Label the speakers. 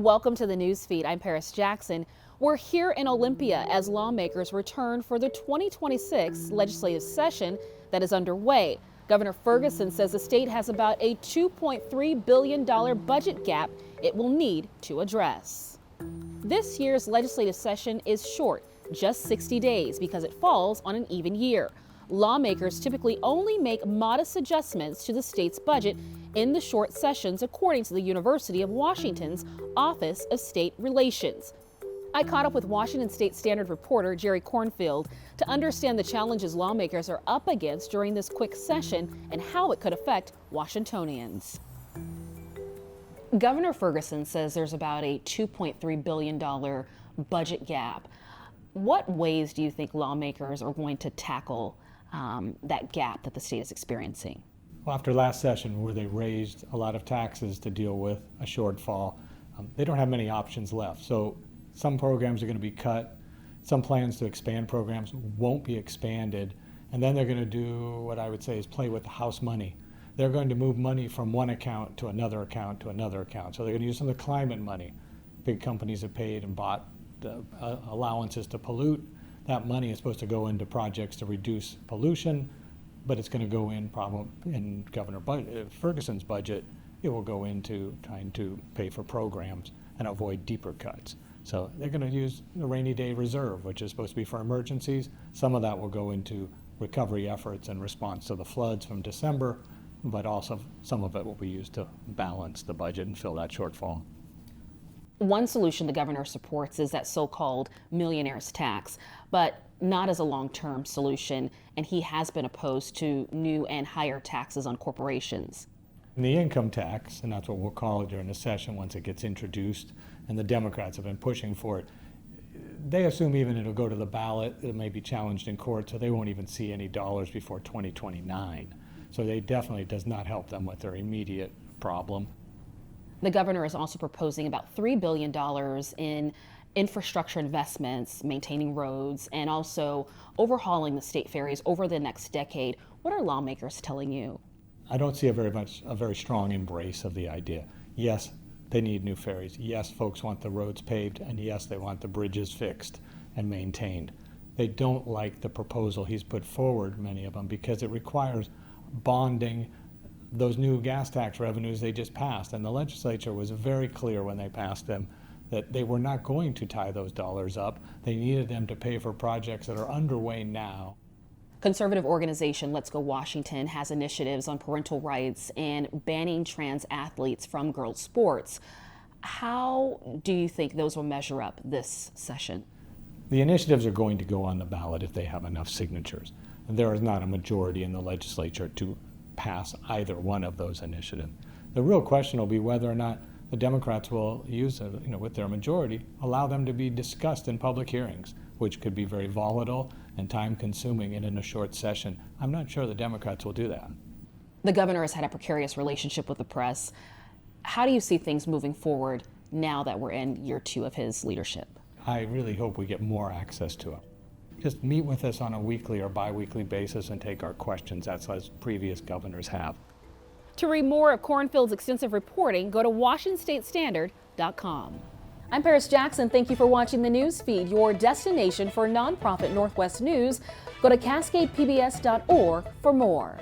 Speaker 1: Welcome to the Newsfeed. I'm Paris Jackson. We're here in Olympia as lawmakers return for the 2026 legislative session that is underway. Governor Ferguson says the state has about a $2.3 billion budget gap it will need to address. This year's legislative session is short, just 60 days, because it falls on an even year. Lawmakers typically only make modest adjustments to the state's budget in the short sessions, according to the University of Washington's Office of State Relations. I caught up with Washington State Standard reporter Jerry Cornfield to understand the challenges lawmakers are up against during this quick session and how it could affect Washingtonians. Governor Ferguson says there's about a $2.3 billion budget gap. What ways do you think lawmakers are going to tackle that gap that the state is experiencing?
Speaker 2: Well, after last session, where they raised a lot of taxes to deal with a shortfall, they don't have many options left. So some programs are going to be cut. Some plans to expand programs won't be expanded. And then they're going to do what I would say is play with the House money. They're going to move money from one account to another account to another account. So they're going to use some of the climate money. Big companies have paid and bought allowances to pollute. That money is supposed to go into projects to reduce pollution, but it's going to go in Governor Ferguson's budget. It will go into trying to pay for programs and avoid deeper cuts. So they're going to use the rainy day reserve, which is supposed to be for emergencies. Some of that will go into recovery efforts in response to the floods from December, but also some of it will be used to balance the budget and fill that shortfall.
Speaker 1: One solution the governor supports is that so-called millionaire's tax, but not as a long-term solution, and he has been opposed to new and higher taxes on corporations.
Speaker 2: And the income tax, and that's what we'll call it during the session once it gets introduced, and the Democrats have been pushing for it, they assume even it'll go to the ballot, it may be challenged in court, so they won't even see any dollars before 2029. So they definitely does not help them with their immediate problem.
Speaker 1: The governor is also proposing about $3 billion in infrastructure investments, maintaining roads, and also overhauling the state ferries over the next decade. What are lawmakers telling you?
Speaker 2: I don't see a very strong embrace of the idea. Yes, they need new ferries. Yes, folks want the roads paved, and yes, they want the bridges fixed and maintained. They don't like the proposal he's put forward, many of them, because it requires bonding those new gas tax revenues they just passed. And the legislature was very clear when they passed them that they were not going to tie those dollars up. They needed them to pay for projects that are underway now.
Speaker 1: Conservative organization Let's Go Washington has initiatives on parental rights and banning trans athletes from girls' sports. How do you think those will measure up this session?
Speaker 2: The initiatives are going to go on the ballot if they have enough signatures. And there is not a majority in the legislature to pass either one of those initiatives. The real question will be whether or not the Democrats will use, with their majority, allow them to be discussed in public hearings, which could be very volatile and time-consuming and in a short session. I'm not sure the Democrats will do that.
Speaker 1: The governor has had a precarious relationship with the press. How do you see things moving forward now that we're in year 2 of his leadership?
Speaker 2: I really hope we get more access to him. Just meet with us on a weekly or bi-weekly basis and take our questions, as previous governors have.
Speaker 1: To read more of Cornfield's extensive reporting, go to WashingtonStateStandard.com. I'm Paris Jackson. Thank you for watching the Newsfeed, your destination for nonprofit Northwest news. Go to CascadePBS.org for more.